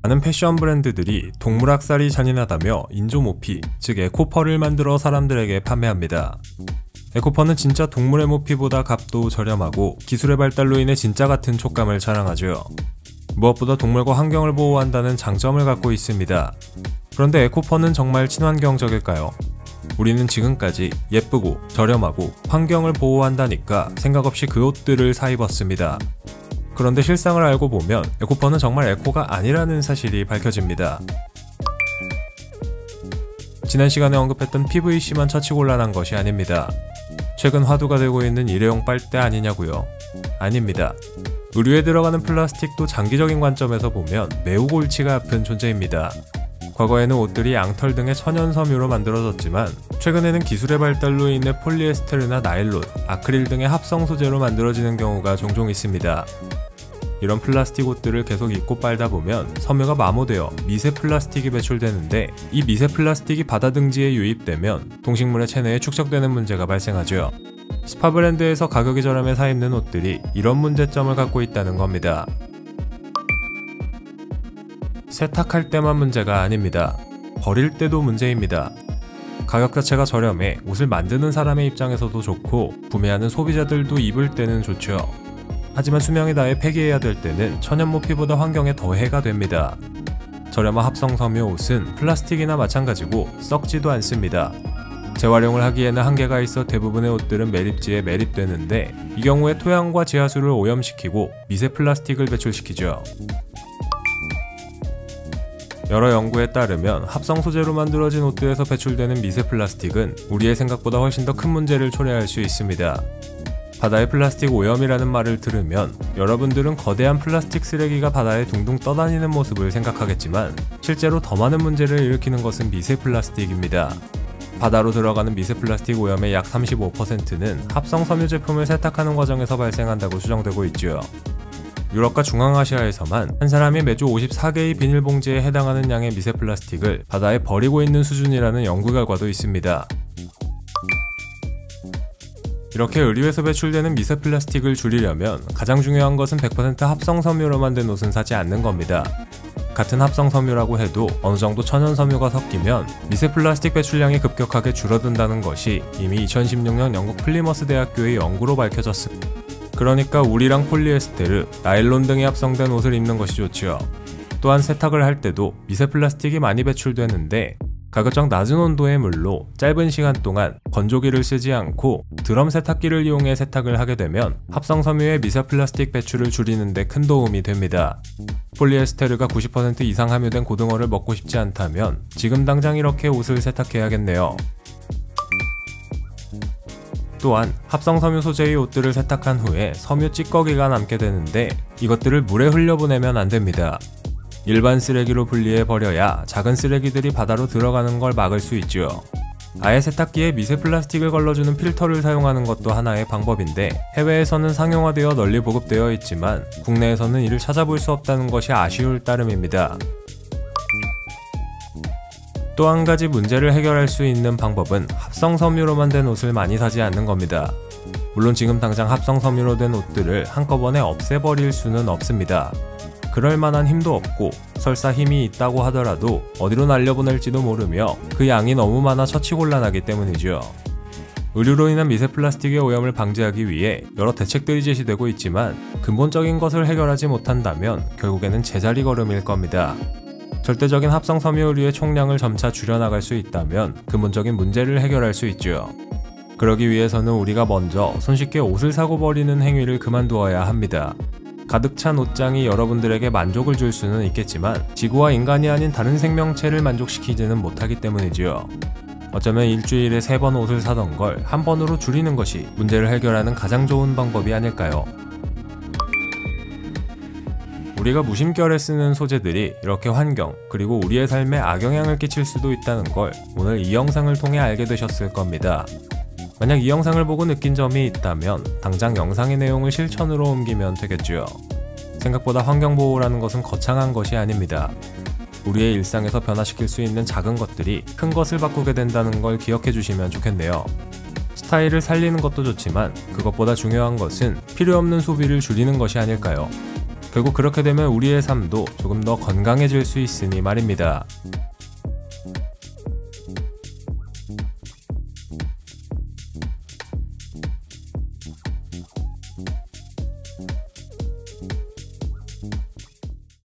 많은 패션 브랜드들이 동물학살이 잔인하다며 인조모피, 즉 에코퍼를 만들어 사람들에게 판매합니다. 에코퍼는 진짜 동물의 모피보다 값도 저렴하고 기술의 발달로 인해 진짜 같은 촉감을 자랑하죠. 무엇보다 동물과 환경을 보호한다는 장점을 갖고 있습니다. 그런데 에코퍼는 정말 친환경적일까요? 우리는 지금까지 예쁘고 저렴하고 환경을 보호한다니까 생각 없이 그 옷들을 사 입었습니다. 그런데 실상을 알고 보면 에코퍼는 정말 에코가 아니라는 사실이 밝혀집니다. 지난 시간에 언급했던 PVC만 처치곤란한 것이 아닙니다. 최근 화두가 되고 있는 일회용 빨대 아니냐고요? 아닙니다. 의류에 들어가는 플라스틱도 장기적인 관점에서 보면 매우 골치가 아픈 존재입니다. 과거에는 옷들이 양털 등의 천연 섬유로 만들어졌지만 최근에는 기술의 발달로 인해 폴리에스테르나 나일론, 아크릴 등의 합성 소재로 만들어지는 경우가 종종 있습니다. 이런 플라스틱 옷들을 계속 입고 빨다 보면 섬유가 마모되어 미세 플라스틱이 배출되는데 이 미세 플라스틱이 바다 등지에 유입되면 동식물의 체내에 축적되는 문제가 발생하죠. 스파 브랜드에서 가격이 저렴해 사 입는 옷들이 이런 문제점을 갖고 있다는 겁니다. 세탁할 때만 문제가 아닙니다. 버릴 때도 문제입니다. 가격 자체가 저렴해 옷을 만드는 사람의 입장에서도 좋고 구매하는 소비자들도 입을 때는 좋죠. 하지만 수명이 다해 폐기해야 될 때는 천연 모피보다 환경에 더 해가 됩니다. 저렴한 합성 섬유 옷은 플라스틱이나 마찬가지고 썩지도 않습니다. 재활용을 하기에는 한계가 있어 대부분의 옷들은 매립지에 매립되는데 이 경우에 토양과 지하수를 오염시키고 미세 플라스틱을 배출시키죠. 여러 연구에 따르면 합성 소재로 만들어진 옷들에서 배출되는 미세 플라스틱은 우리의 생각보다 훨씬 더 큰 문제를 초래할 수 있습니다. 바다의 플라스틱 오염이라는 말을 들으면 여러분들은 거대한 플라스틱 쓰레기가 바다에 둥둥 떠다니는 모습을 생각하겠지만 실제로 더 많은 문제를 일으키는 것은 미세 플라스틱입니다. 바다로 들어가는 미세 플라스틱 오염의 약 35%는 합성 섬유 제품을 세탁하는 과정에서 발생한다고 추정되고 있죠. 유럽과 중앙아시아에서만 한 사람이 매주 54개의 비닐봉지에 해당하는 양의 미세 플라스틱을 바다에 버리고 있는 수준이라는 연구 결과도 있습니다. 이렇게 의류에서 배출되는 미세 플라스틱을 줄이려면 가장 중요한 것은 100% 합성 섬유로 만든 옷은 사지 않는 겁니다. 같은 합성 섬유라고 해도 어느 정도 천연 섬유가 섞이면 미세 플라스틱 배출량이 급격하게 줄어든다는 것이 이미 2016년 영국 플리머스 대학교의 연구로 밝혀졌습니다. 그러니까 울이랑 폴리에스테르, 나일론 등이 합성된 옷을 입는 것이 좋지요. 또한 세탁을 할 때도 미세 플라스틱이 많이 배출되는데 가급적 낮은 온도의 물로 짧은 시간 동안 건조기를 쓰지 않고 드럼 세탁기를 이용해 세탁을 하게 되면 합성 섬유의 미세 플라스틱 배출을 줄이는 데 큰 도움이 됩니다. 폴리에스테르가 90% 이상 함유된 고등어를 먹고 싶지 않다면 지금 당장 이렇게 옷을 세탁해야겠네요. 또한 합성 섬유 소재의 옷들을 세탁한 후에 섬유 찌꺼기가 남게 되는데 이것들을 물에 흘려보내면 안 됩니다. 일반 쓰레기로 분리해 버려야 작은 쓰레기들이 바다로 들어가는 걸 막을 수 있죠. 아예 세탁기에 미세 플라스틱을 걸러주는 필터를 사용하는 것도 하나의 방법인데 해외에서는 상용화되어 널리 보급되어 있지만 국내에서는 이를 찾아볼 수 없다는 것이 아쉬울 따름입니다. 또 한 가지 문제를 해결할 수 있는 방법은 합성 섬유로 만든 옷을 많이 사지 않는 겁니다. 물론 지금 당장 합성 섬유로 된 옷들을 한꺼번에 없애버릴 수는 없습니다. 그럴 만한 힘도 없고 설사 힘이 있다고 하더라도 어디로 날려보낼지도 모르며 그 양이 너무 많아 처치곤란하기 때문이죠. 의류로 인한 미세 플라스틱의 오염을 방지하기 위해 여러 대책들이 제시되고 있지만 근본적인 것을 해결하지 못한다면 결국에는 제자리 걸음일 겁니다. 절대적인 합성 섬유 의류의 총량을 점차 줄여나갈 수 있다면 근본적인 문제를 해결할 수 있죠. 그러기 위해서는 우리가 먼저 손쉽게 옷을 사고 버리는 행위를 그만두어야 합니다. 가득 찬 옷장이 여러분들에게 만족을 줄 수는 있겠지만 지구와 인간이 아닌 다른 생명체를 만족시키지는 못하기 때문이지요. 어쩌면 일주일에 3번 옷을 사던 걸 한 번으로 줄이는 것이 문제를 해결하는 가장 좋은 방법이 아닐까요? 우리가 무심결에 쓰는 소재들이 이렇게 환경 그리고 우리의 삶에 악영향을 끼칠 수도 있다는 걸 오늘 이 영상을 통해 알게 되셨을 겁니다. 만약 이 영상을 보고 느낀 점이 있다면 당장 영상의 내용을 실천으로 옮기면 되겠죠. 생각보다 환경보호라는 것은 거창한 것이 아닙니다. 우리의 일상에서 변화시킬 수 있는 작은 것들이 큰 것을 바꾸게 된다는 걸 기억해 주시면 좋겠네요. 스타일을 살리는 것도 좋지만 그것보다 중요한 것은 필요 없는 소비를 줄이는 것이 아닐까요? 결국 그렇게 되면 우리의 삶도 조금 더 건강해질 수 있으니 말입니다.